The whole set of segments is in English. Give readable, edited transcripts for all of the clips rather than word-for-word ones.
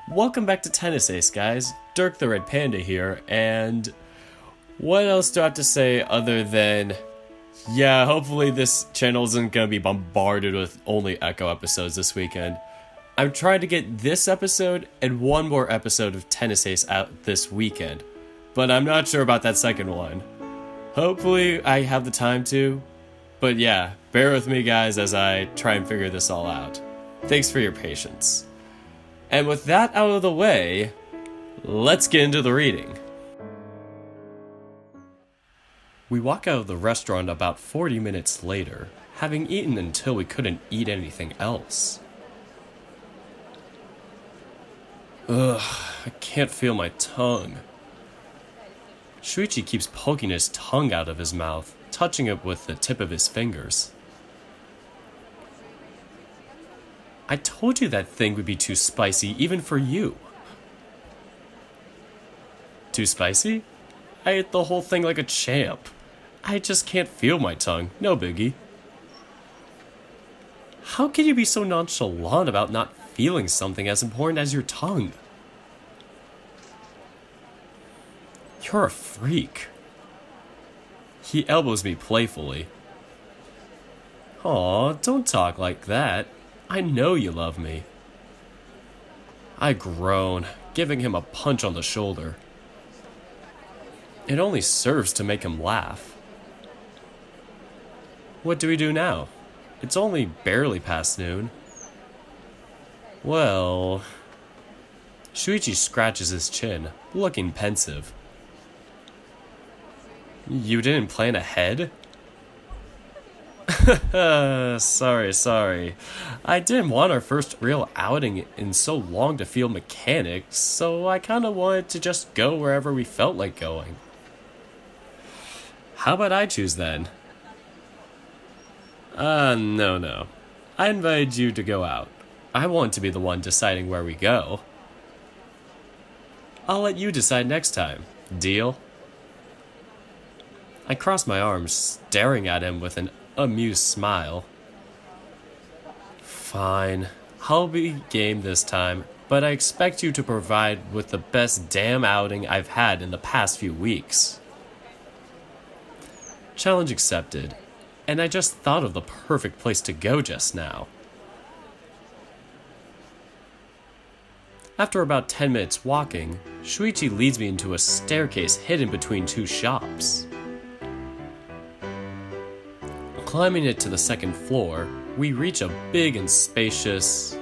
Welcome back to Tennis Ace, guys. Dirk the Red Panda here, and what else do I have to say other than, yeah, hopefully this channel isn't going to be bombarded with only Echo episodes this weekend. I'm trying to get this episode and one more episode of Tennis Ace out this weekend, but I'm not sure about that second one. Hopefully I have the time to, but yeah, bear with me, guys, as I try and figure this all out. Thanks for your patience. And with that out of the way, let's get into the reading. We walk out of the restaurant about 40 minutes later, having eaten until we couldn't eat anything else. Ugh, I can't feel my tongue. Shoichi keeps poking his tongue out of his mouth, touching it with the tip of his fingers. I told you that thing would be too spicy even for you. Too spicy? I ate the whole thing like a champ. I just can't feel my tongue, no biggie. How can you be so nonchalant about not feeling something as important as your tongue? You're a freak. He elbows me playfully. Aw, don't talk like that. I know you love me. I groan, giving him a punch on the shoulder. It only serves to make him laugh. What do we do now? It's only barely past noon. Well... Shoichi scratches his chin, looking pensive. You didn't plan ahead? Sorry. I didn't want our first real outing in so long to feel mechanics, so I kinda wanted to just go wherever we felt like going. How about I choose then? No. I invited you to go out. I want to be the one deciding where we go. I'll let you decide next time. Deal? I cross my arms, staring at him with an amused smile. Fine, I'll be game this time, but I expect you to provide with the best damn outing I've had in the past few weeks. Challenge accepted, and I just thought of the perfect place to go just now. After about 10 minutes walking, Shoichi leads me into a staircase hidden between two shops. Climbing it to the second floor, we reach a big and spacious...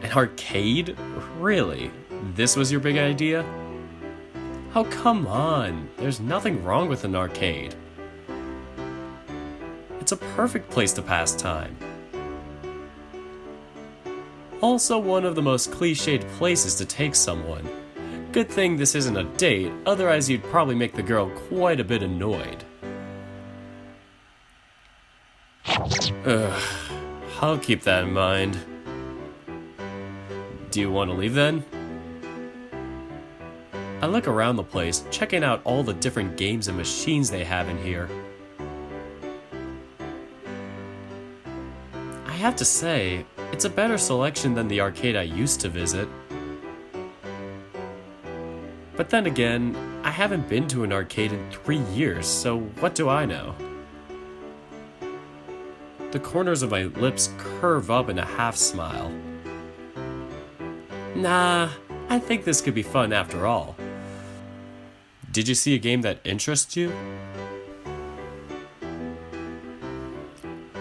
An arcade? Really? This was your big idea? Oh, come on. There's nothing wrong with an arcade. It's a perfect place to pass time. Also one of the most cliched places to take someone. Good thing this isn't a date, otherwise you'd probably make the girl quite a bit annoyed. I'll keep that in mind. Do you want to leave then? I look around the place, checking out all the different games and machines they have in here. I have to say, it's a better selection than the arcade I used to visit. But then again, I haven't been to an arcade in 3 years, so what do I know? The corners of my lips curve up in a half smile. Nah, I think this could be fun after all. Did you see a game that interests you?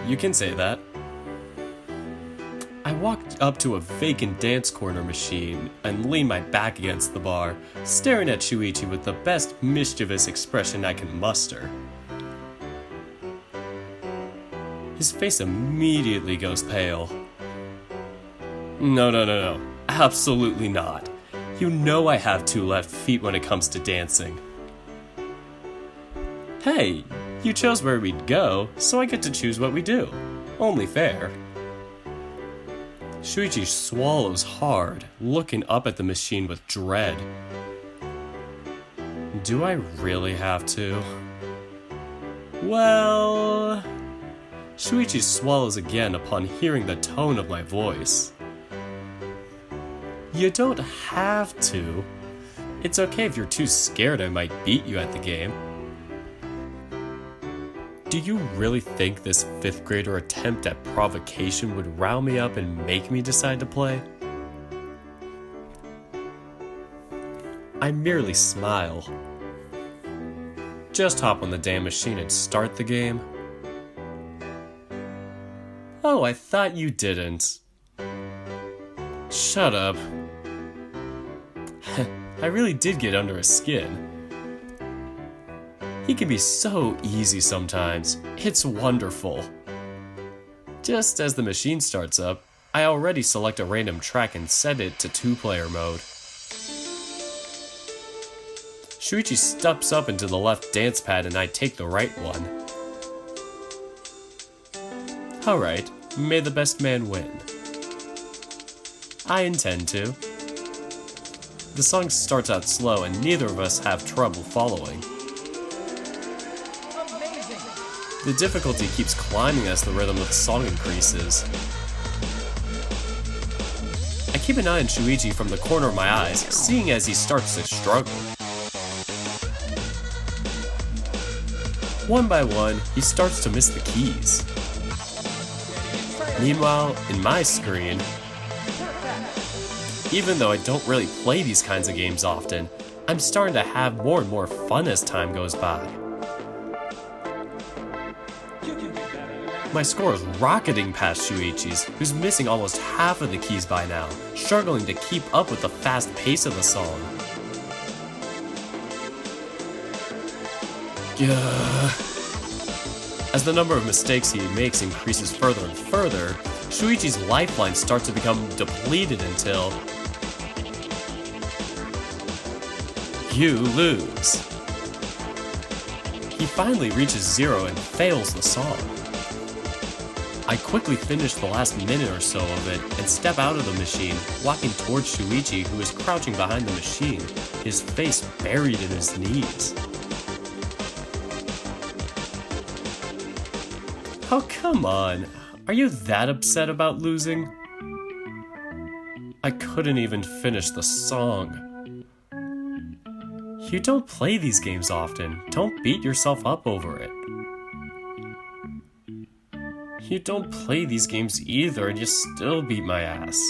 You can say that. I walked up to a vacant dance corner machine and leaned my back against the bar, staring at Shoichi with the best mischievous expression I can muster. His face immediately goes pale. No. Absolutely not. You know I have 2 left feet when it comes to dancing. Hey, you chose where we'd go, so I get to choose what we do. Only fair. Shoichi swallows hard, looking up at the machine with dread. Do I really have to? Well... Shoichi swallows again upon hearing the tone of my voice. You don't have to. It's okay if you're too scared I might beat you at the game. Do you really think this 5th grader attempt at provocation would rile me up and make me decide to play? I merely smile. Just hop on the damn machine and start the game. Oh, I thought you didn't. Shut up. I really did get under his skin. He can be so easy sometimes. It's wonderful. Just as the machine starts up, I already select a random track and set it to 2-player mode. Shoichi steps up into the left dance pad and I take the right one. Alright, may the best man win. I intend to. The song starts out slow and neither of us have trouble following. The difficulty keeps climbing as the rhythm of the song increases. I keep an eye on Shoichi from the corner of my eyes, seeing as he starts to struggle. One by one, he starts to miss the keys. Meanwhile, in my screen, even though I don't really play these kinds of games often, I'm starting to have more and more fun as time goes by. My score is rocketing past Shoichi's, who's missing almost half of the keys by now, struggling to keep up with the fast pace of the song. As the number of mistakes he makes increases further and further, Shoichi's lifeline starts to become depleted until you lose. He finally reaches 0 and fails the song. I quickly finish the last minute or so of it and step out of the machine, walking towards Shoichi, who is crouching behind the machine, his face buried in his knees. Oh, come on. Are you that upset about losing? I couldn't even finish the song. You don't play these games often. Don't beat yourself up over it. You don't play these games either and you still beat my ass.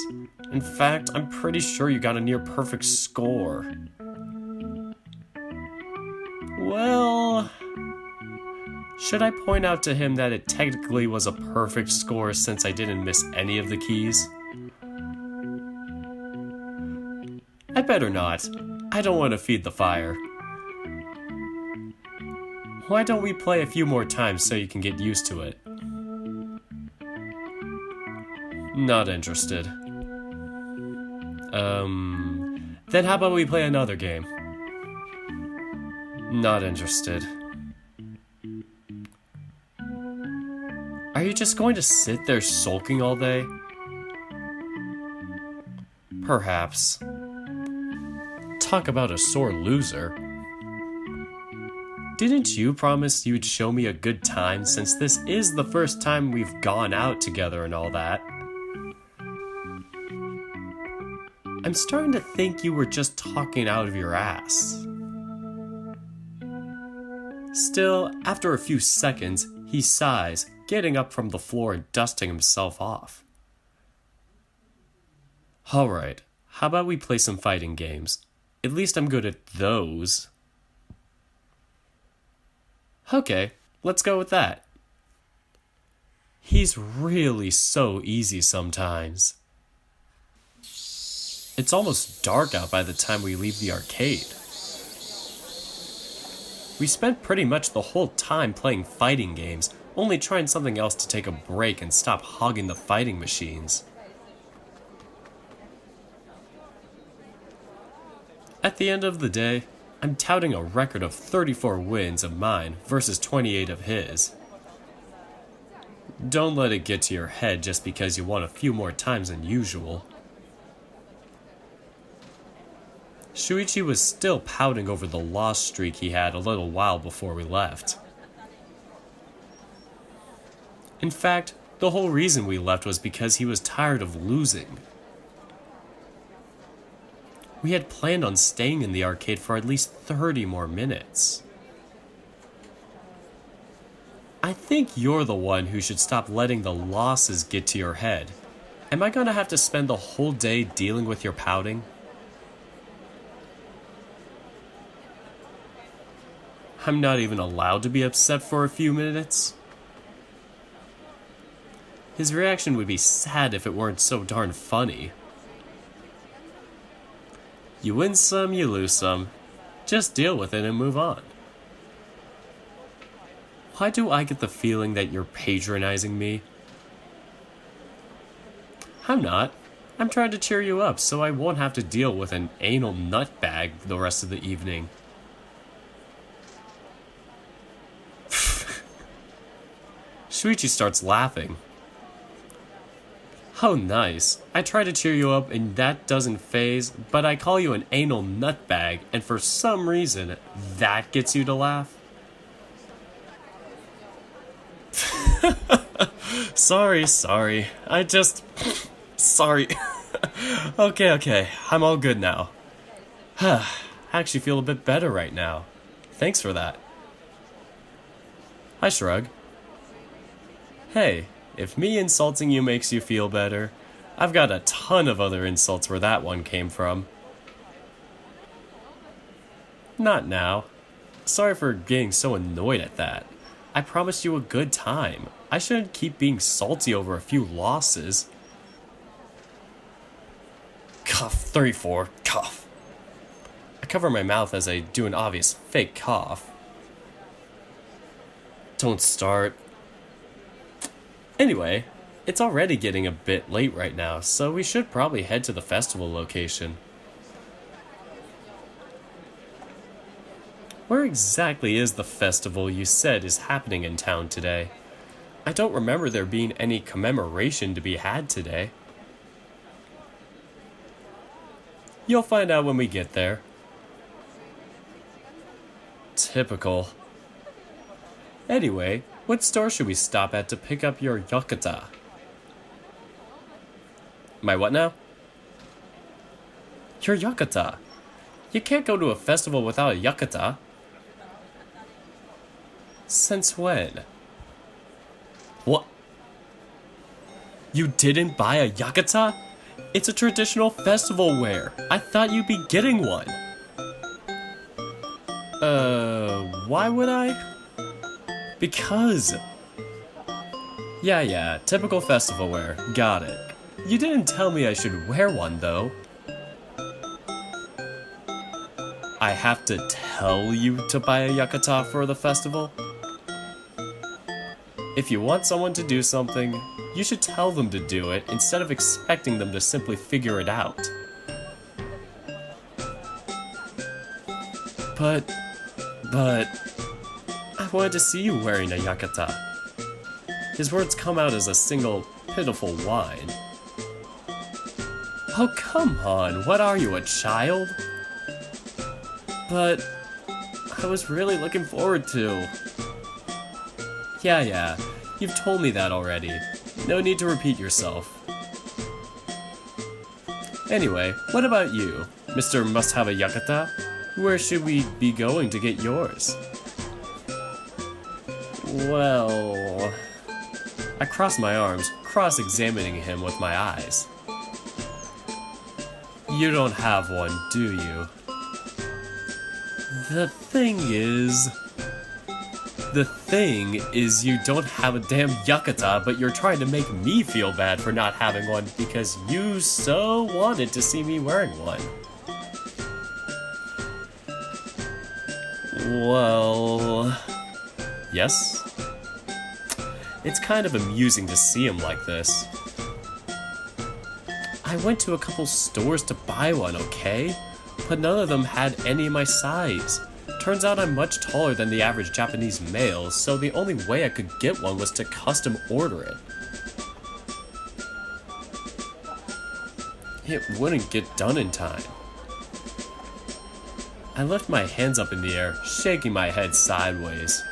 In fact, I'm pretty sure you got a near perfect score. Well, should I point out to him that it technically was a perfect score since I didn't miss any of the keys? I better not. I don't want to feed the fire. Why don't we play a few more times so you can get used to it? Not interested. Then how about we play another game? Not interested. Are you just going to sit there sulking all day? Perhaps. Talk about a sore loser. Didn't you promise you'd show me a good time since this is the first time we've gone out together and all that? I'm starting to think you were just talking out of your ass. Still, after a few seconds, he sighs, getting up from the floor and dusting himself off. Alright, how about we play some fighting games? At least I'm good at those. Okay, let's go with that. He's really so easy sometimes. It's almost dark out by the time we leave the arcade. We spent pretty much the whole time playing fighting games, only trying something else to take a break and stop hogging the fighting machines. At the end of the day, I'm touting a record of 34 wins of mine versus 28 of his. Don't let it get to your head just because you won a few more times than usual. Shoichi was still pouting over the loss streak he had a little while before we left. In fact, the whole reason we left was because he was tired of losing. We had planned on staying in the arcade for at least 30 more minutes. I think you're the one who should stop letting the losses get to your head. Am I gonna have to spend the whole day dealing with your pouting? I'm not even allowed to be upset for a few minutes? His reaction would be sad if it weren't so darn funny. You win some, you lose some. Just deal with it and move on. Why do I get the feeling that you're patronizing me? I'm not. I'm trying to cheer you up so I won't have to deal with an anal nutbag the rest of the evening. Shoichi starts laughing. Oh, nice. I try to cheer you up and that doesn't faze, but I call you an anal nutbag, and for some reason, that gets you to laugh? Sorry. Sorry. Okay. I'm all good now. I actually feel a bit better right now. Thanks for that. I shrug. Hey, if me insulting you makes you feel better, I've got a ton of other insults where that one came from. Not now. Sorry for getting so annoyed at that. I promised you a good time. I shouldn't keep being salty over a few losses. Cough 34, cough. I cover my mouth as I do an obvious fake cough. Don't start. Anyway, it's already getting a bit late right now, so we should probably head to the festival location. Where exactly is the festival you said is happening in town today? I don't remember there being any commemoration to be had today. You'll find out when we get there. Typical. Anyway, what store should we stop at to pick up your yukata? My what now? Your yukata. You can't go to a festival without a yukata. Since when? What? You didn't buy a yukata? It's a traditional festival wear. I thought you'd be getting one. Why would I? Because. Yeah, typical festival wear. Got it. You didn't tell me I should wear one, though. I have to tell you to buy a yukata for the festival? If you want someone to do something, you should tell them to do it instead of expecting them to simply figure it out. But, I wanted to see you wearing a yukata. His words come out as a single, pitiful whine. Oh, come on, what are you, a child? But, I was really looking forward to. Yeah, you've told me that already. No need to repeat yourself. Anyway, what about you, Mr. Must Have a Yukata? Where should we be going to get yours? Well... I cross my arms, cross-examining him with my eyes. You don't have one, do you? The thing is you don't have a damn yukata, but you're trying to make me feel bad for not having one because you so wanted to see me wearing one. Well... Yes? It's kind of amusing to see him like this. I went to a couple stores to buy one, okay? But none of them had any of my size. Turns out I'm much taller than the average Japanese male, so the only way I could get one was to custom order it. It wouldn't get done in time. I lift my hands up in the air, shaking my head sideways.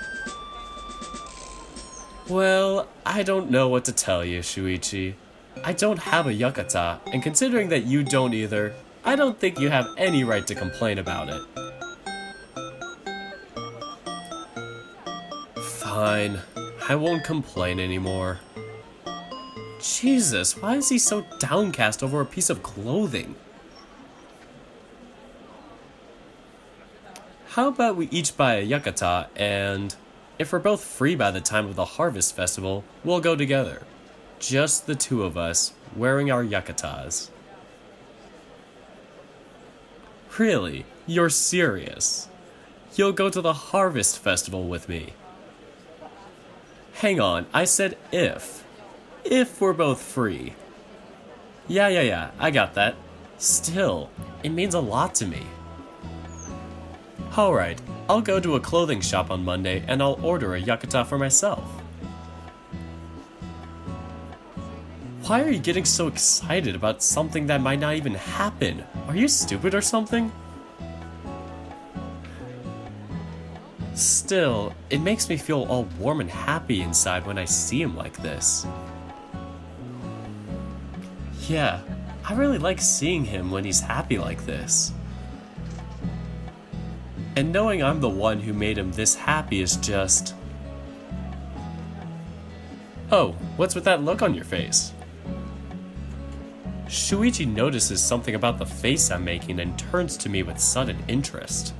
Well, I don't know what to tell you, Shoichi. I don't have a yukata, and considering that you don't either, I don't think you have any right to complain about it. Fine, I won't complain anymore. Jesus, why is he so downcast over a piece of clothing? How about we each buy a yukata, and if we're both free by the time of the Harvest Festival, we'll go together. Just the two of us, wearing our yukatas. Really? You're serious? You'll go to the Harvest Festival with me? Hang on, I said if. If we're both free. Yeah, I got that. Still, it means a lot to me. Alright, I'll go to a clothing shop on Monday and I'll order a yukata for myself. Why are you getting so excited about something that might not even happen? Are you stupid or something? Still, it makes me feel all warm and happy inside when I see him like this. Yeah, I really like seeing him when he's happy like this. And knowing I'm the one who made him this happy is just... Oh, what's with that look on your face? Shoichi notices something about the face I'm making and turns to me with sudden interest.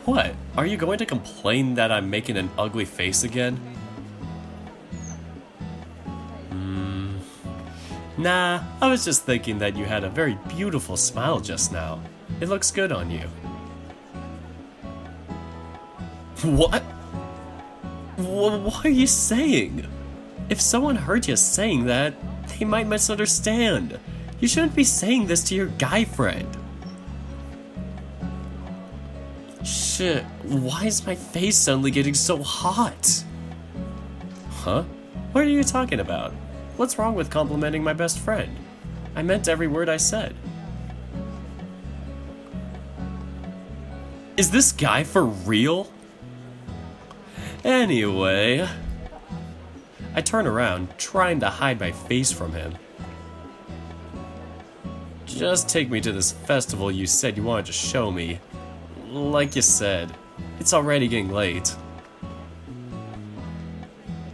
What? Are you going to complain that I'm making an ugly face again? Nah, I was just thinking that you had a very beautiful smile just now. It looks good on you. What? What are you saying? If someone heard you saying that, they might misunderstand. You shouldn't be saying this to your guy friend. Shit, why is my face suddenly getting so hot? Huh? What are you talking about? What's wrong with complimenting my best friend? I meant every word I said. Is this guy for real? Anyway... I turn around, trying to hide my face from him. Just take me to this festival you said you wanted to show me. Like you said, it's already getting late.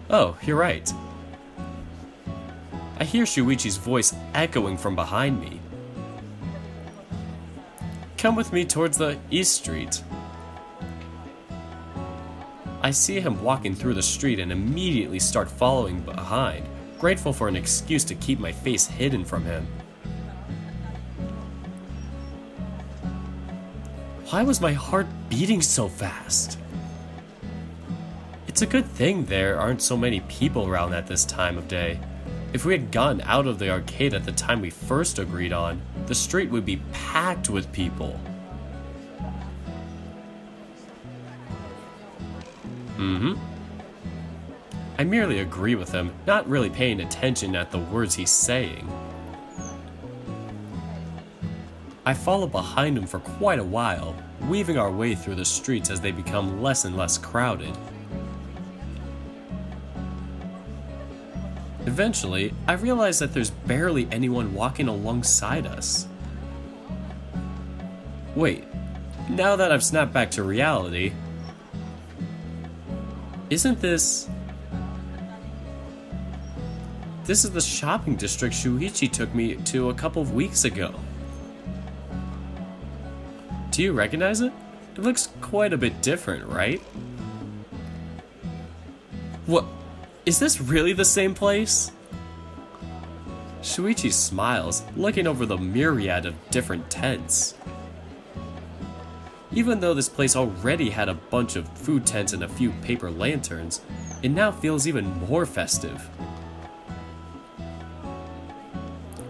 Oh, you're right. I hear Shoichi's voice echoing from behind me. Come with me towards the East Street. I see him walking through the street and immediately start following behind, grateful for an excuse to keep my face hidden from him. Why was my heart beating so fast? It's a good thing there aren't so many people around at this time of day. If we had gone out of the arcade at the time we first agreed on, the street would be packed with people. I merely agree with him, not really paying attention at the words he's saying. I follow behind him for quite a while, weaving our way through the streets as they become less and less crowded. Eventually, I realize that there's barely anyone walking alongside us. Wait, now that I've snapped back to reality, isn't this... This is the shopping district Shoichi took me to a couple of weeks ago. Do you recognize it? It looks quite a bit different, right? What? Is this really the same place? Shoichi smiles, looking over the myriad of different tents. Even though this place already had a bunch of food tents and a few paper lanterns, it now feels even more festive.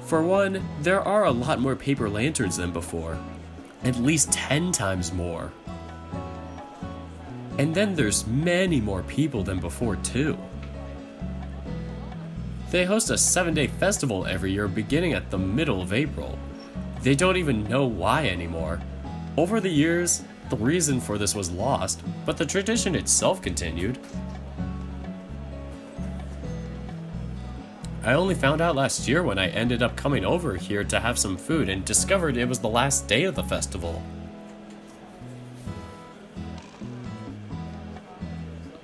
For one, there are a lot more paper lanterns than before. At least 10 times more. And then there's many more people than before too. They host a 7-day festival every year beginning at the middle of April. They don't even know why anymore. Over the years, the reason for this was lost, but the tradition itself continued. I only found out last year when I ended up coming over here to have some food and discovered it was the last day of the festival.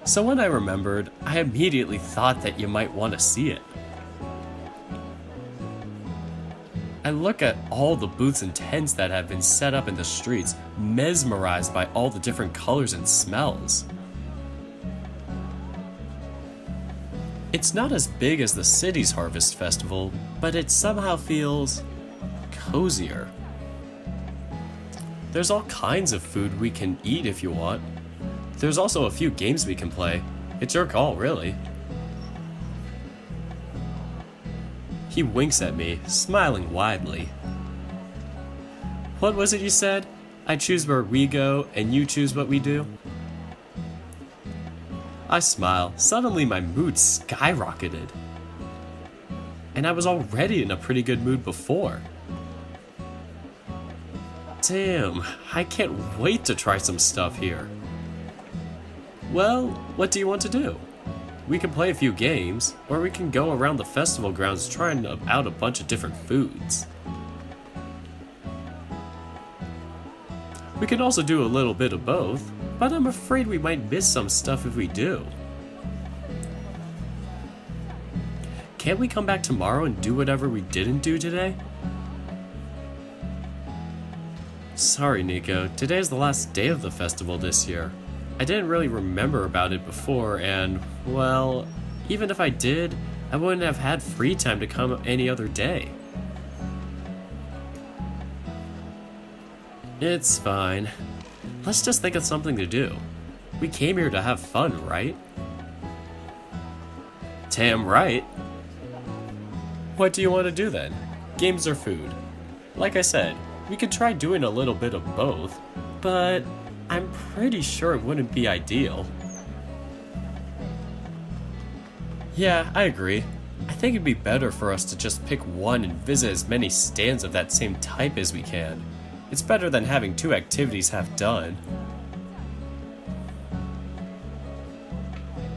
So when I remembered, I immediately thought that you might want to see it. I look at all the booths and tents that have been set up in the streets, mesmerized by all the different colors and smells. It's not as big as the city's Harvest Festival, but it somehow feels cozier. There's all kinds of food we can eat if you want. There's also a few games we can play. It's your call, really. He winks at me, smiling widely. What was it you said? I choose where we go, and you choose what we do? I smile. Suddenly my mood skyrocketed. And I was already in a pretty good mood before. Damn, I can't wait to try some stuff here. Well, what do you want to do? We can play a few games, or we can go around the festival grounds trying out a bunch of different foods. We can also do a little bit of both, but I'm afraid we might miss some stuff if we do. Can't we come back tomorrow and do whatever we didn't do today? Sorry, Nico. Today is the last day of the festival this year. I didn't really remember about it before, and, well, even if I did, I wouldn't have had free time to come any other day. It's fine. Let's just think of something to do. We came here to have fun, right? Damn right. What do you want to do then? Games or food? Like I said, we could try doing a little bit of both, but I'm pretty sure it wouldn't be ideal. Yeah, I agree. I think it'd be better for us to just pick one and visit as many stands of that same type as we can. It's better than having two activities half done.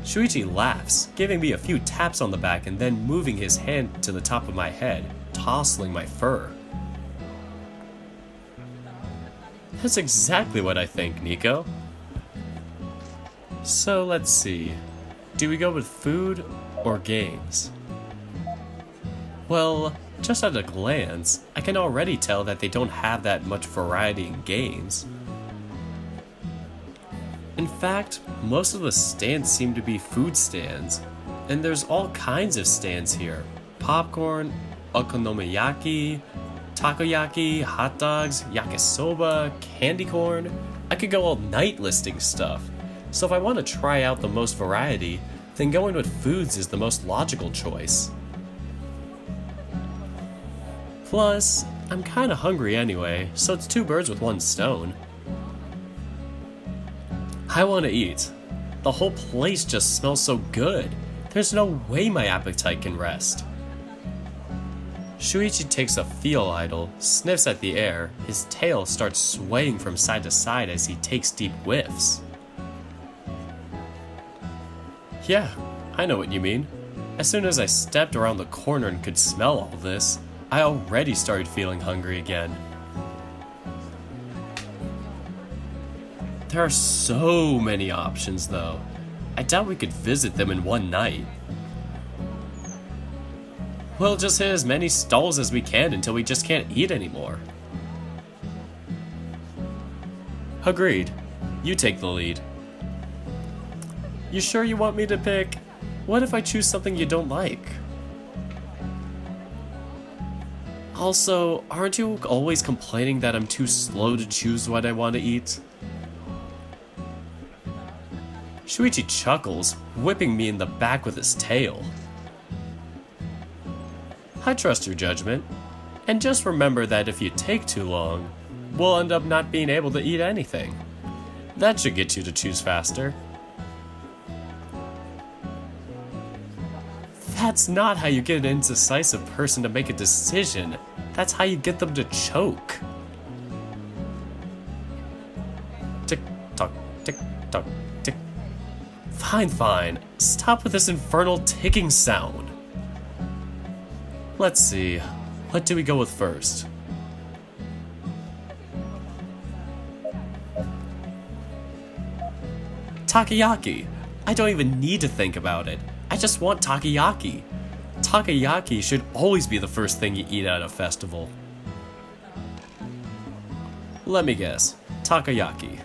Shoichi laughs, giving me a few taps on the back and then moving his hand to the top of my head, tousling my fur. That's exactly what I think, Nico. So let's see. Do we go with food or games? Well, just at a glance, I can already tell that they don't have that much variety in games. In fact, most of the stands seem to be food stands, and there's all kinds of stands here. Popcorn, okonomiyaki, takoyaki, hot dogs, yakisoba, candy corn. I could go all night listing stuff, so if I want to try out the most variety, then going with foods is the most logical choice. Plus, I'm kinda hungry anyway, so it's two birds with one stone. I want to eat. The whole place just smells so good. There's no way my appetite can rest. Shoichi takes a feel idol, sniffs at the air, his tail starts swaying from side to side as he takes deep whiffs. Yeah, I know what you mean. As soon as I stepped around the corner and could smell all this, I already started feeling hungry again. There are so many options though. I doubt we could visit them in one night. We'll just hit as many stalls as we can until we just can't eat anymore. Agreed. You take the lead. You sure you want me to pick? What if I choose something you don't like? Also, aren't you always complaining that I'm too slow to choose what I want to eat? Shoichi chuckles, whipping me in the back with his tail. I trust your judgment, and just remember that if you take too long, we'll end up not being able to eat anything. That should get you to choose faster. That's not how you get an indecisive person to make a decision. That's how you get them to choke. Tick-tock, tick-tock, tick. Fine. Stop with this infernal ticking sound. Let's see. What do we go with first? Takoyaki. I don't even need to think about it. I just want takoyaki. Takoyaki should always be the first thing you eat at a festival. Let me guess. Takoyaki.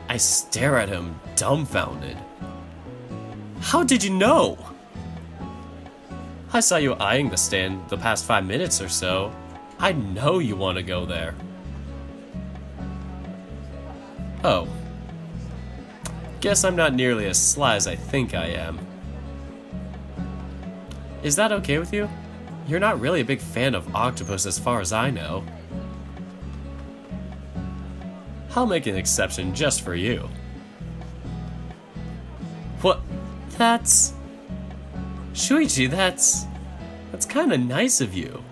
I stare at him, dumbfounded. How did you know? I saw you eyeing the stand the past 5 minutes or so. I know you want to go there. Oh. Guess I'm not nearly as sly as I think I am. Is that okay with you? You're not really a big fan of octopus as far as I know. I'll make an exception just for you. What? That's... Shoichi, that's kinda nice of you.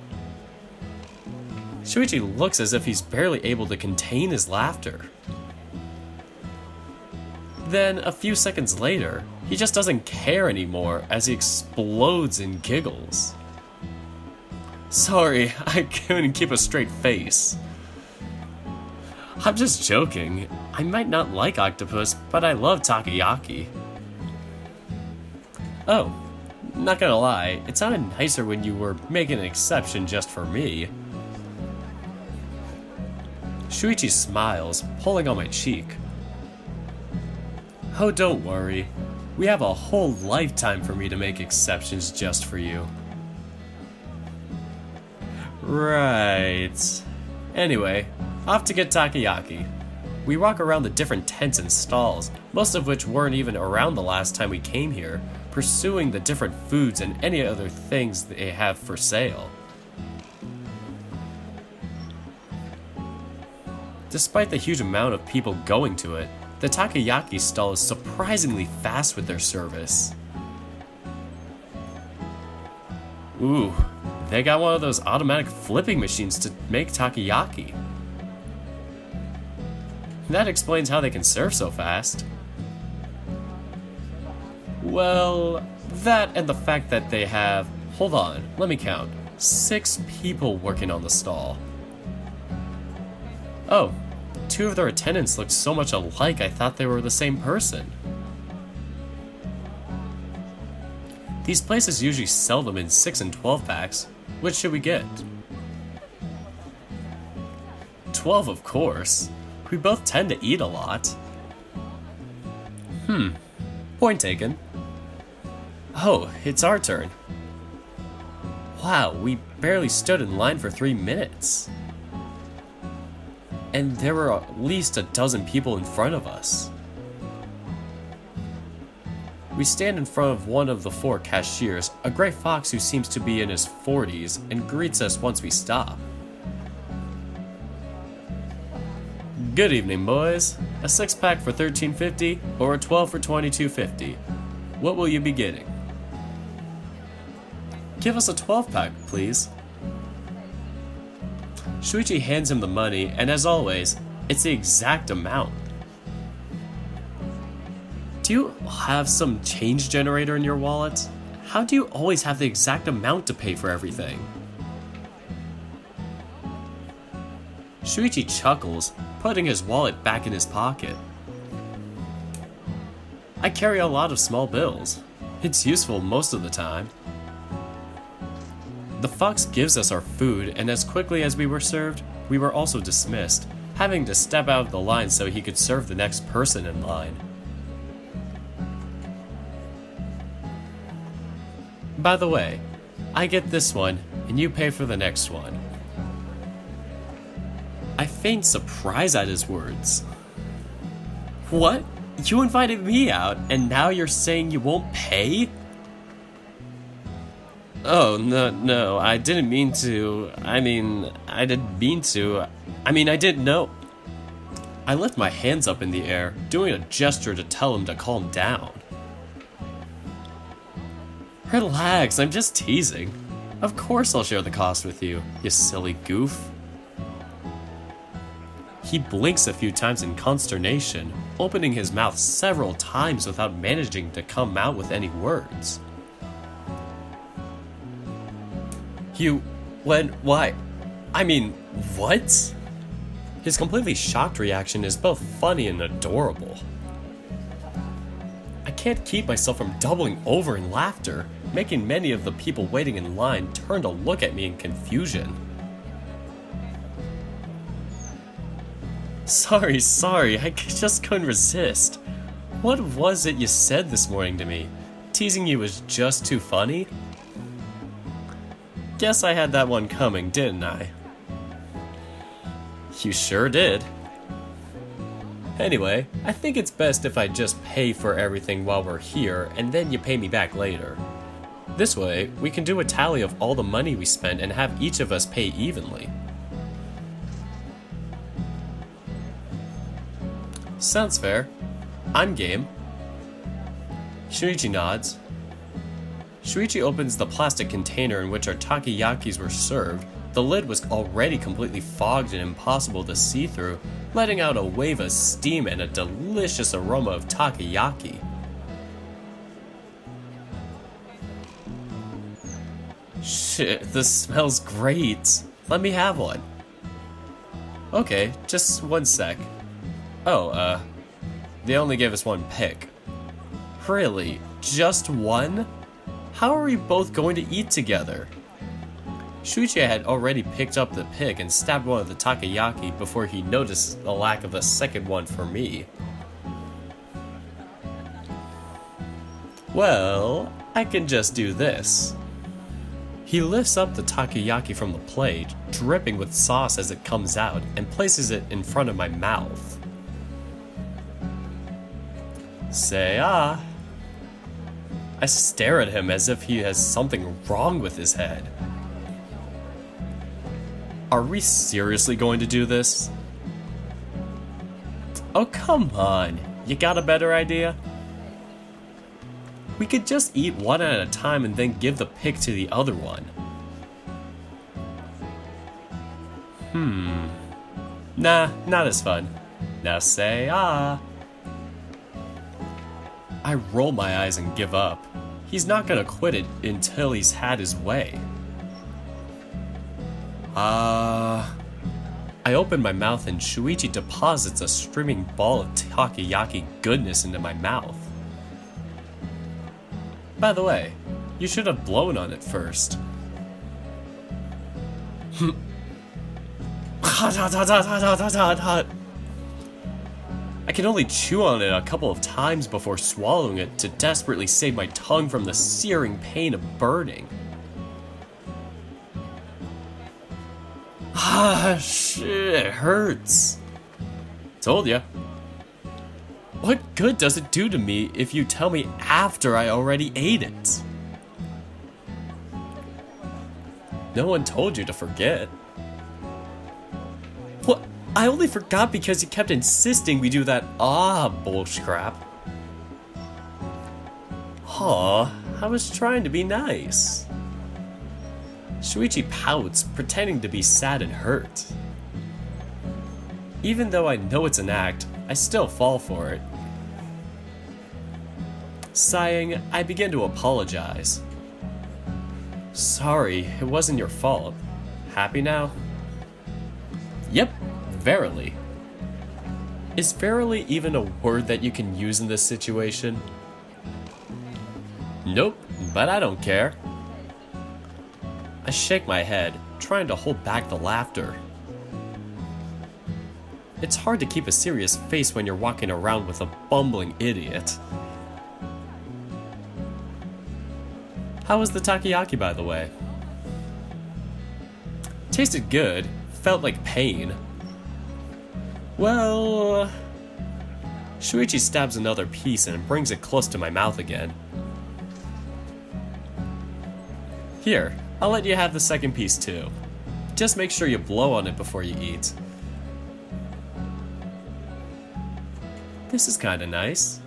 Shoichi looks as if he's barely able to contain his laughter. Then, a few seconds later, he just doesn't care anymore as he explodes in giggles. Sorry, I couldn't keep a straight face. I'm just joking. I might not like octopus, but I love takoyaki. Oh, not gonna lie, it sounded nicer when you were making an exception just for me. Shoichi smiles, pulling on my cheek. Oh, don't worry. We have a whole lifetime for me to make exceptions just for you. Right. Anyway, off to get takoyaki. We walk around the different tents and stalls, most of which weren't even around the last time we came here, pursuing the different foods and any other things they have for sale. Despite the huge amount of people going to it, the takoyaki stall is surprisingly fast with their service. Ooh, they got one of those automatic flipping machines to make takoyaki. That explains how they can serve so fast. Well, that and the fact that they have, hold on, let me count, 6 people working on the stall. Oh, 2 of their attendants looked so much alike I thought they were the same person. These places usually sell them in 6 and 12 packs. Which should we get? 12, of course. We both tend to eat a lot. Point taken. Oh, it's our turn. Wow, we barely stood in line for 3 minutes. And there were at least a dozen people in front of us. We stand in front of one of the 4 cashiers, a gray fox who seems to be in his 40s, and greets us once we stop. Good evening, boys. A 6-pack for $13.50 or a 12 for $22.50. What will you be getting? Give us a 12-pack, please. Shoichi hands him the money, and as always, it's the exact amount. Do you have some change generator in your wallet? How do you always have the exact amount to pay for everything? Shoichi chuckles, putting his wallet back in his pocket. I carry a lot of small bills. It's useful most of the time. The fox gives us our food, and as quickly as we were served, we were also dismissed, having to step out of the line so he could serve the next person in line. By the way, I get this one, and you pay for the next one. I feigned surprise at his words. What? You invited me out, and now you're saying you won't pay? Oh, no, I didn't mean to. I didn't know. I lift my hands up in the air, doing a gesture to tell him to calm down. Relax, I'm just teasing. Of course I'll share the cost with you, you silly goof. He blinks a few times in consternation, opening his mouth several times without managing to come out with any words. You... when... why... I mean, what? His completely shocked reaction is both funny and adorable. I can't keep myself from doubling over in laughter, making many of the people waiting in line turn to look at me in confusion. Sorry, I just couldn't resist. What was it you said this morning to me? Teasing you was just too funny? Guess I had that one coming, didn't I? You sure did. Anyway, I think it's best if I just pay for everything while we're here, and then you pay me back later. This way, we can do a tally of all the money we spent and have each of us pay evenly. Sounds fair. I'm game. Shoichi nods. Shoichi opens the plastic container in which our takoyakis were served. The lid was already completely fogged and impossible to see through, letting out a wave of steam and a delicious aroma of takoyaki. Shit, this smells great. Let me have one. Okay, just one sec. Oh, they only gave us one pick. Really? Just one? How are we both going to eat together? Shoichi had already picked up the pick and stabbed one of the takoyaki before he noticed the lack of a second one for me. Well, I can just do this. He lifts up the takoyaki from the plate, dripping with sauce as it comes out, and places it in front of my mouth. Say ah. I stare at him as if he has something wrong with his head. Are we seriously going to do this? Oh, come on. You got a better idea? We could just eat one at a time and then give the pick to the other one. Nah, not as fun. Now say ah. I roll my eyes and give up. He's not gonna quit it until he's had his way. I open my mouth and Shoichi deposits a streaming ball of takoyaki goodness into my mouth. By the way, you should have blown on it first. Hot, hot, hot, hot, hot, hot, hot, hot. I can only chew on it a couple of times before swallowing it to desperately save my tongue from the searing pain of burning. Ah, shit, it hurts. Told ya. What good does it do to me if you tell me after I already ate it? No one told you to forget. What? I only forgot because you kept insisting we do that bullcrap. Aw, I was trying to be nice. Shoichi pouts, pretending to be sad and hurt. Even though I know it's an act, I still fall for it. Sighing, I begin to apologize. Sorry, it wasn't your fault. Happy now? Yep, verily. Is verily even a word that you can use in this situation? Nope, but I don't care. I shake my head, trying to hold back the laughter. It's hard to keep a serious face when you're walking around with a bumbling idiot. How was the takoyaki, by the way? Tasted good, felt like pain. Well... Shoichi stabs another piece and brings it close to my mouth again. Here, I'll let you have the second piece too. Just make sure you blow on it before you eat. This is kinda nice.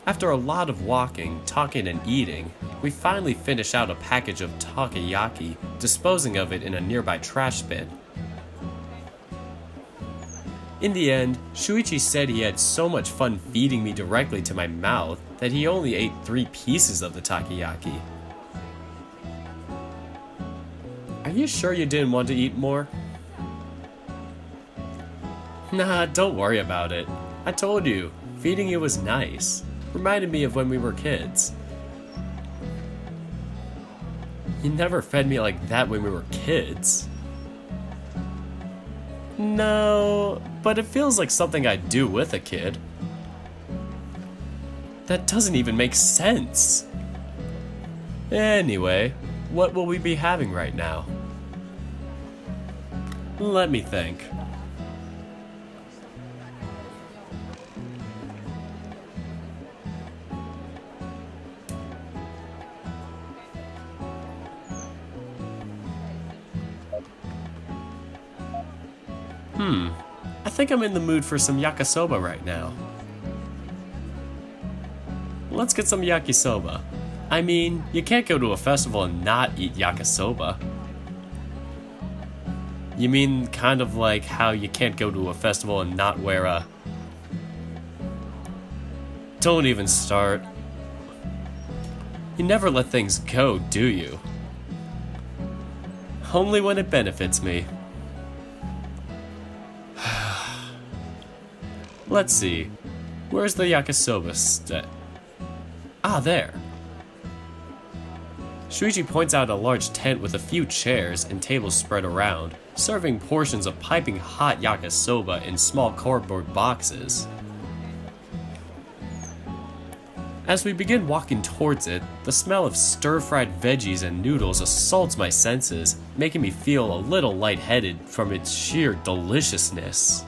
After a lot of walking, talking, and eating, we finally finish out a package of takoyaki, disposing of it in a nearby trash bin. In the end, Shoichi said he had so much fun feeding me directly to my mouth that he only ate 3 pieces of the takoyaki. you sure you didn't want to eat more? Nah, don't worry about it. I told you, feeding you was nice. Reminded me of when we were kids. You never fed me like that when we were kids. No, but it feels like something I'd do with a kid. That doesn't even make sense. Anyway, what will we be having right now? Let me think. I think I'm in the mood for some yakisoba right now. Let's get some yakisoba. I mean, you can't go to a festival and not eat yakisoba. You mean kind of like how you can't go to a festival and not wear a... Don't even start. You never let things go, do you? Only when it benefits me. Let's see. Where's the yakisoba Ah, there. Shoichi points out a large tent with a few chairs and tables spread around, serving portions of piping hot yakisoba in small cardboard boxes. As we begin walking towards it, the smell of stir-fried veggies and noodles assaults my senses, making me feel a little lightheaded from its sheer deliciousness.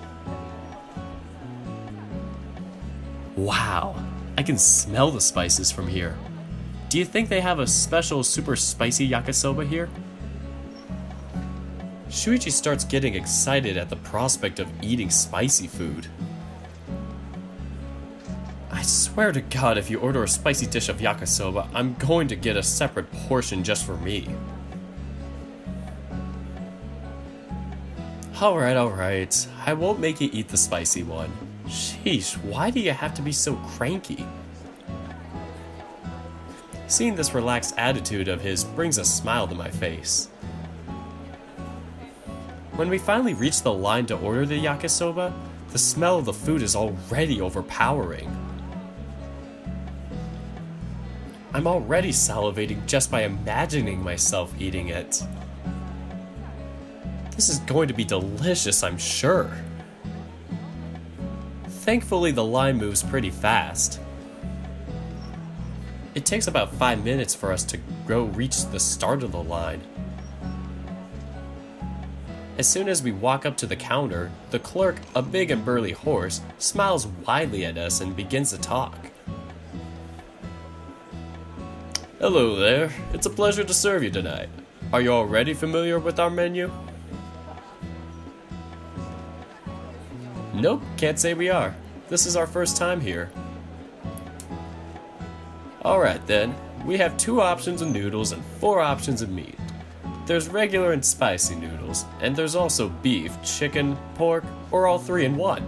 Wow, I can smell the spices from here. Do you think they have a special super spicy yakisoba here? Shoichi starts getting excited at the prospect of eating spicy food. I swear to God, if you order a spicy dish of yakisoba, I'm going to get a separate portion just for me. Alright, I won't make you eat the spicy one. Sheesh, why do you have to be so cranky? Seeing this relaxed attitude of his brings a smile to my face. When we finally reach the line to order the yakisoba, the smell of the food is already overpowering. I'm already salivating just by imagining myself eating it. This is going to be delicious, I'm sure. Thankfully, the line moves pretty fast. It takes about 5 minutes for us to go reach the start of the line. As soon as we walk up to the counter, the clerk, a big and burly horse, smiles widely at us and begins to talk. Hello there, it's a pleasure to serve you tonight. Are you already familiar with our menu? Nope, can't say we are. This is our first time here. Alright then, we have 2 options of noodles and 4 options of meat. There's regular and spicy noodles, and there's also beef, chicken, pork, or all 3 in one.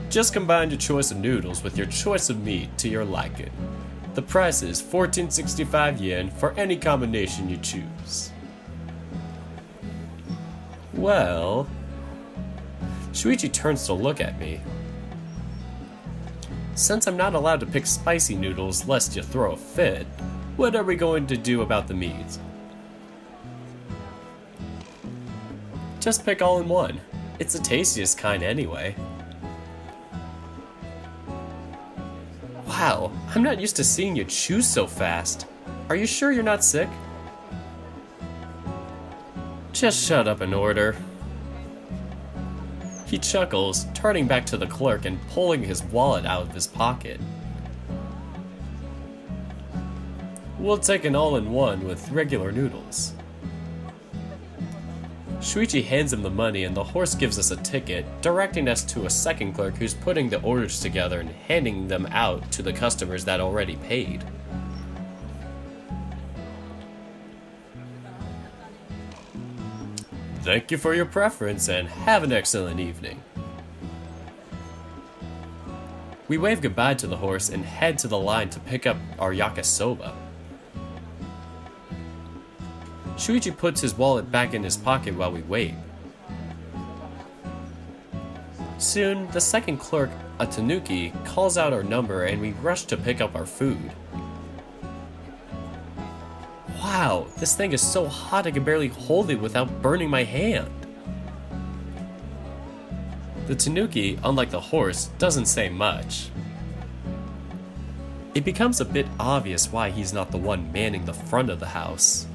Just combine your choice of noodles with your choice of meat to your liking. The price is 1465 yen for any combination you choose. Well... Shoichi turns to look at me. Since I'm not allowed to pick spicy noodles lest you throw a fit, what are we going to do about the meat? Just pick all in one. It's the tastiest kind anyway. Wow, I'm not used to seeing you choose so fast. Are you sure you're not sick? Just shut up and order. He chuckles, turning back to the clerk and pulling his wallet out of his pocket. We'll take an all-in-one with regular noodles. Shoichi hands him the money and the horse gives us a ticket, directing us to a second clerk who's putting the orders together and handing them out to the customers that already paid. Thank you for your preference and have an excellent evening. We wave goodbye to the horse and head to the line to pick up our yakisoba. Shoichi puts his wallet back in his pocket while we wait. Soon, the second clerk, a tanuki, calls out our number and we rush to pick up our food. Wow, this thing is so hot I can barely hold it without burning my hand. The tanuki, unlike the horse, doesn't say much. It becomes a bit obvious why he's not the one manning the front of the house.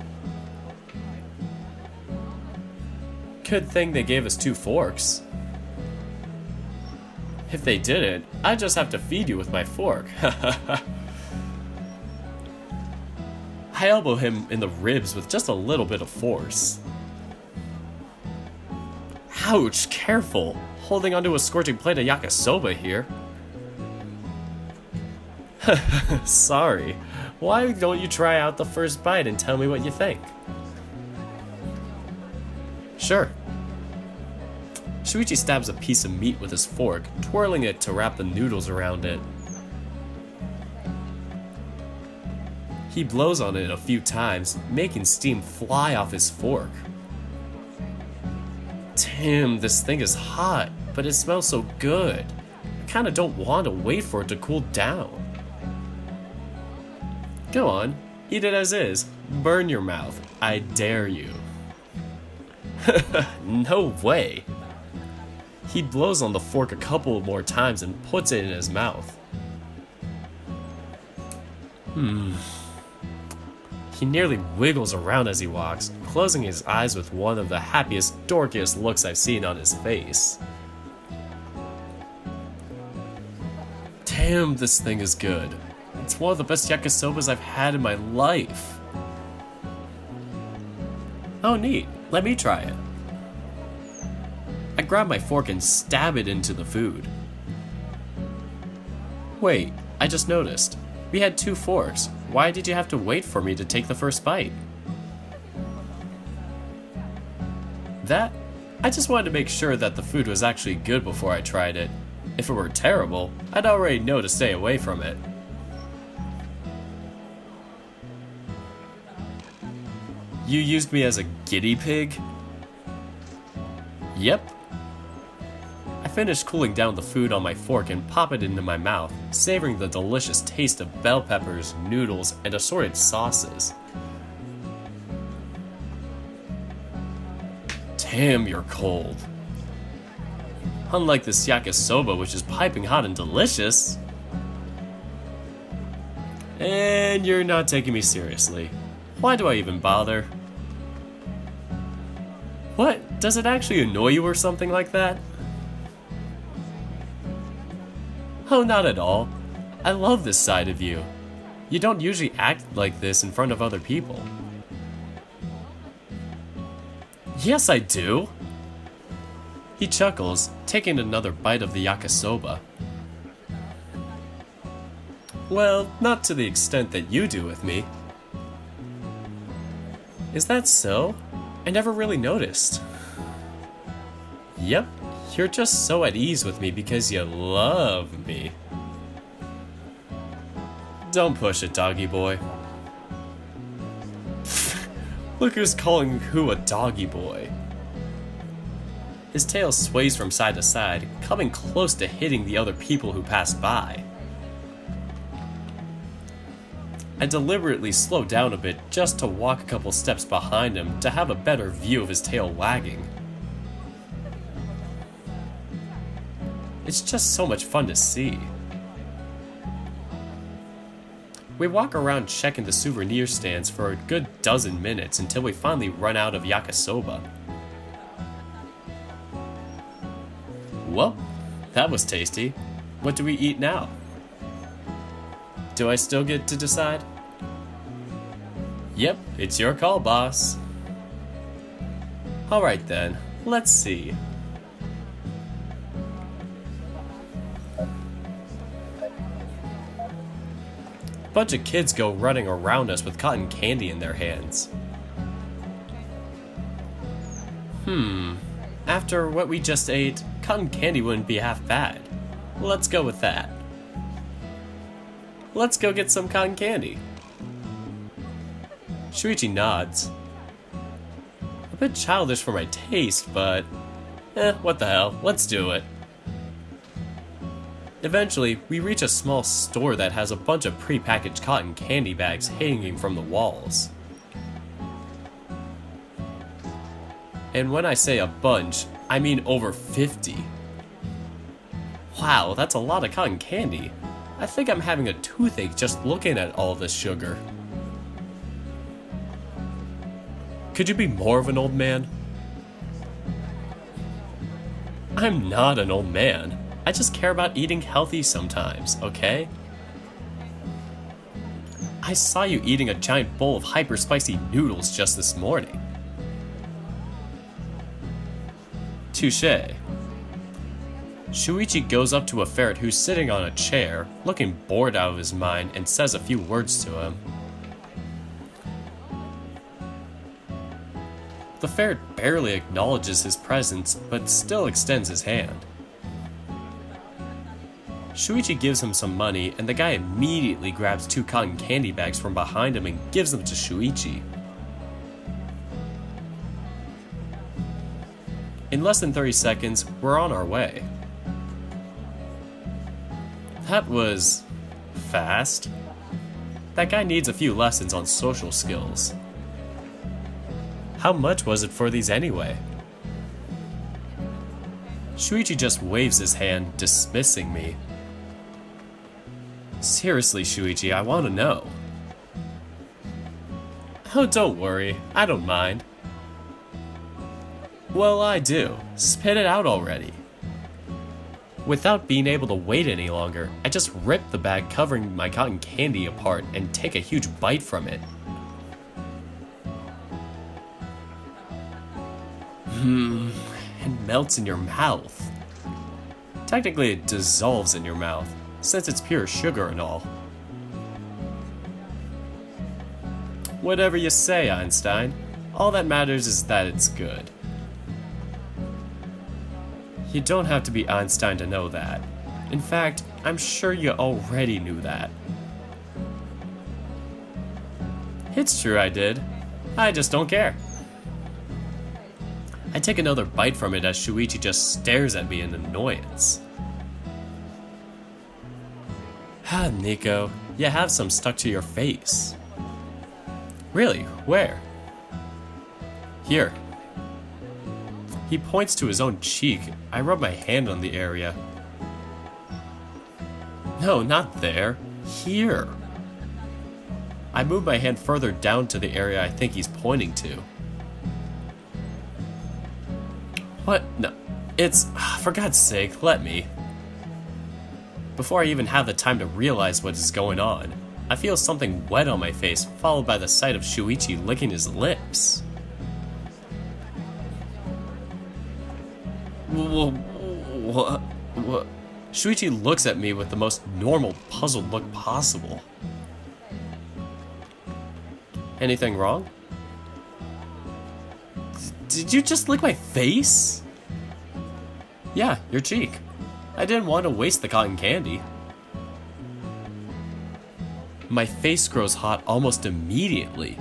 Good thing they gave us 2 forks. If they didn't, I'd just have to feed you with my fork. I elbow him in the ribs with just a little bit of force. Ouch, careful! Holding onto a scorching plate of yakisoba here. Sorry. Why don't you try out the first bite and tell me what you think? Sure. Shoichi stabs a piece of meat with his fork, twirling it to wrap the noodles around it. He blows on it a few times, making steam fly off his fork. Damn, this thing is hot, but it smells so good. I kinda don't want to wait for it to cool down. Go on, eat it as is. Burn your mouth. I dare you. No way. He blows on the fork a couple more times and puts it in his mouth. He nearly wiggles around as he walks, closing his eyes with one of the happiest, dorkiest looks I've seen on his face. Damn, this thing is good. It's one of the best yakisobas I've had in my life. Oh neat, let me try it. I grab my fork and stab it into the food. Wait, I just noticed. We had 2 forks. Why did you have to wait for me to take the first bite? I just wanted to make sure that the food was actually good before I tried it. If it were terrible, I'd already know to stay away from it. You used me as a guinea pig? Yep. I finish cooling down the food on my fork and pop it into my mouth, savoring the delicious taste of bell peppers, noodles, and assorted sauces. Damn, you're cold. Unlike this yakisoba, which is piping hot and delicious. And you're not taking me seriously. Why do I even bother? What? Does it actually annoy you or something like that? Oh, not at all. I love this side of you. You don't usually act like this in front of other people. Yes, I do. He chuckles, taking another bite of the yakisoba. Well, not to the extent that you do with me. Is that so? I never really noticed. Yep, you're just so at ease with me because you love me. Don't push it, doggy boy. Look who's calling who a doggy boy. His tail sways from side to side, coming close to hitting the other people who pass by. I deliberately slow down a bit just to walk a couple steps behind him to have a better view of his tail wagging. It's just so much fun to see. We walk around checking the souvenir stands for a good dozen minutes until we finally run out of yakisoba. Well, that was tasty. What do we eat now? Do I still get to decide? Yep, it's your call, boss. Alright then, let's see. Bunch of kids go running around us with cotton candy in their hands. After what we just ate, cotton candy wouldn't be half bad. Let's go with that. Let's go get some cotton candy. Shoichi nods. A bit childish for my taste, but what the hell, let's do it. Eventually, we reach a small store that has a bunch of pre-packaged cotton candy bags hanging from the walls. And when I say a bunch, I mean over 50. Wow, that's a lot of cotton candy. I think I'm having a toothache just looking at all this sugar. Could you be more of an old man? I'm not an old man. I just care about eating healthy sometimes, okay? I saw you eating a giant bowl of hyper spicy noodles just this morning. Touché. Shoichi goes up to a ferret who's sitting on a chair, looking bored out of his mind, and says a few words to him. The ferret barely acknowledges his presence, but still extends his hand. Shoichi gives him some money, and the guy immediately grabs 2 cotton candy bags from behind him and gives them to Shoichi. In less than 30 seconds, we're on our way. That was fast. That guy needs a few lessons on social skills. How much was it for these anyway? Shoichi just waves his hand, dismissing me. Seriously, Shoichi, I want to know. Oh, don't worry, I don't mind. Well, I do. Spit it out already. Without being able to wait any longer, I just rip the bag covering my cotton candy apart and take a huge bite from it. It melts in your mouth. Technically, it dissolves in your mouth, since it's pure sugar and all. Whatever you say, Einstein. All that matters is that it's good. You don't have to be Einstein to know that. In fact, I'm sure you already knew that. It's true I did. I just don't care. I take another bite from it as Shoichi just stares at me in annoyance. Ah, Nico, you have some stuck to your face. Really? Where? Here. He points to his own cheek. I rub my hand on the area. No, not there. Here. I move my hand further down to the area I think he's pointing to. What? No. It's... For God's sake, let me. Before I even have the time to realize what is going on, I feel something wet on my face, followed by the sight of Shoichi licking his lips. What? Shoichi looks at me with the most normal, puzzled look possible. Anything wrong? Did you just lick my face? Yeah, your cheek. I didn't want to waste the cotton candy. My face grows hot almost immediately.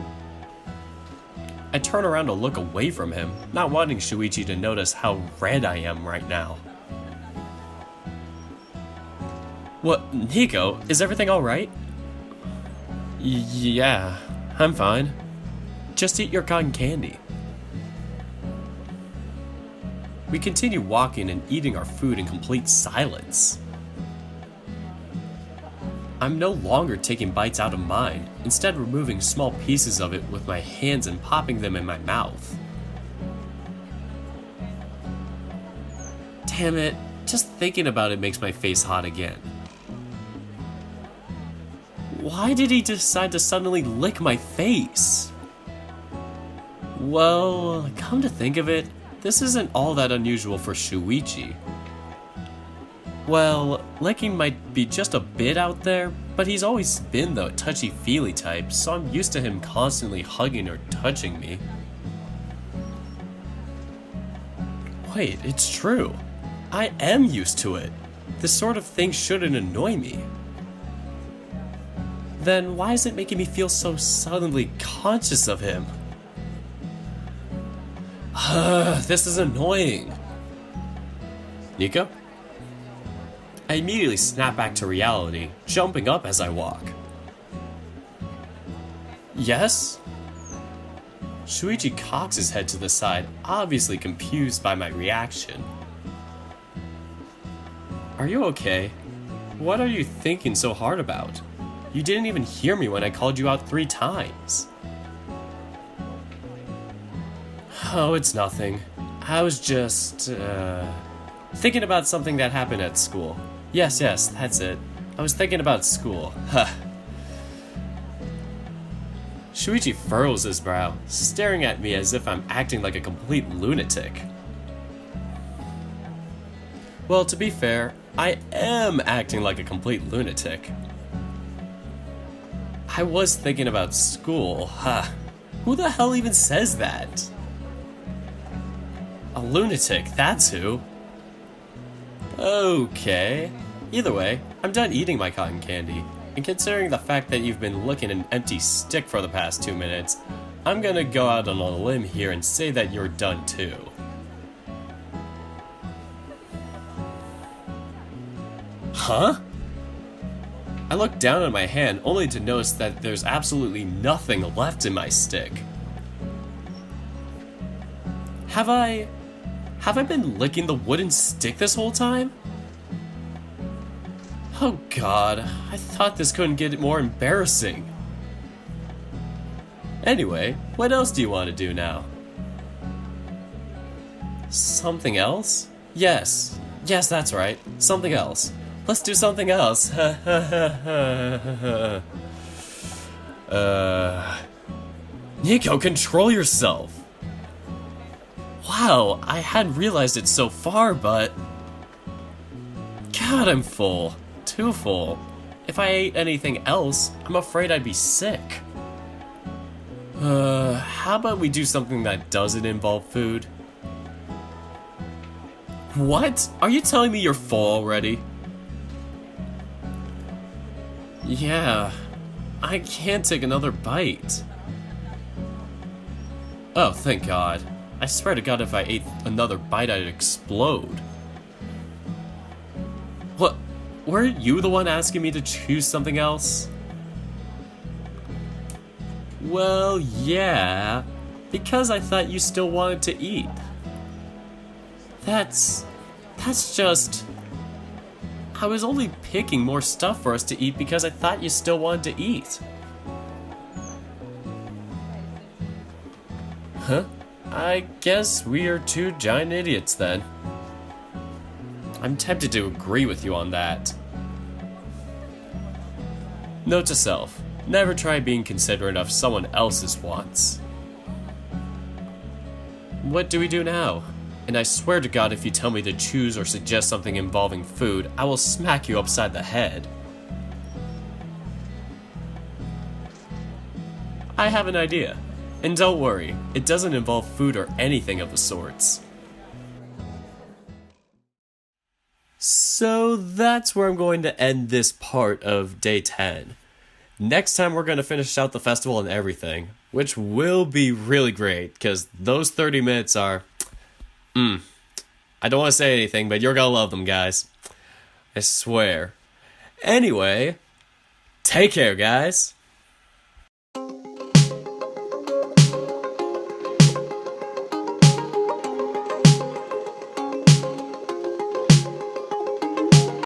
I turn around to look away from him, not wanting Shoichi to notice how red I am right now. What, Nico, is everything alright? Yeah, I'm fine. Just eat your cotton candy. We continue walking and eating our food in complete silence. I'm no longer taking bites out of mine, instead removing small pieces of it with my hands and popping them in my mouth. Damn it, just thinking about it makes my face hot again. Why did he decide to suddenly lick my face? Well, come to think of it, this isn't all that unusual for Shoichi. Well, licking might be just a bit out there, but he's always been the touchy-feely type, so I'm used to him constantly hugging or touching me. Wait, it's true. I am used to it. This sort of thing shouldn't annoy me. Then why is it making me feel so suddenly conscious of him? This is annoying. Nico? I immediately snap back to reality, jumping up as I walk. Yes? Shoichi cocks his head to the side, obviously confused by my reaction. Are you okay? What are you thinking so hard about? You didn't even hear me when I called you out 3 times. Oh, it's nothing. I was just, thinking about something that happened at school. Yes, that's it. I was thinking about school. Huh. Shoichi furrows his brow, staring at me as if I'm acting like a complete lunatic. Well, to be fair, I am acting like a complete lunatic. I was thinking about school. Huh. Who the hell even says that? A lunatic, that's who. Okay. Either way, I'm done eating my cotton candy. And considering the fact that you've been licking an empty stick for the past 2 minutes, I'm gonna go out on a limb here and say that you're done too. Huh? I look down at my hand only to notice that there's absolutely nothing left in my stick. Have I been licking the wooden stick this whole time? Oh god, I thought this couldn't get more embarrassing. Anyway, what else do you want to do now? Something else? Yes, that's right, something else. Let's do something else. Nico, control yourself. Wow, I hadn't realized it so far, but... God, I'm full. Too full. If I ate anything else, I'm afraid I'd be sick. How about we do something that doesn't involve food? What? Are you telling me you're full already? Yeah, I can't take another bite. Oh, thank God. I swear to God if I ate another bite I'd explode. What? Weren't you the one asking me to choose something else? Well, yeah, because I thought you still wanted to eat. That's just... I was only picking more stuff for us to eat because I thought you still wanted to eat. Huh? I guess we are 2 giant idiots then. I'm tempted to agree with you on that. Note to self, never try being considerate of someone else's wants. What do we do now? And I swear to God if you tell me to choose or suggest something involving food, I will smack you upside the head. I have an idea. And don't worry, it doesn't involve food or anything of the sorts. So that's where I'm going to end this part of day 10. Next time we're going to finish out the festival and everything, which will be really great, because those 30 minutes are... I don't want to say anything, but you're going to love them, guys. I swear. Anyway, take care, guys.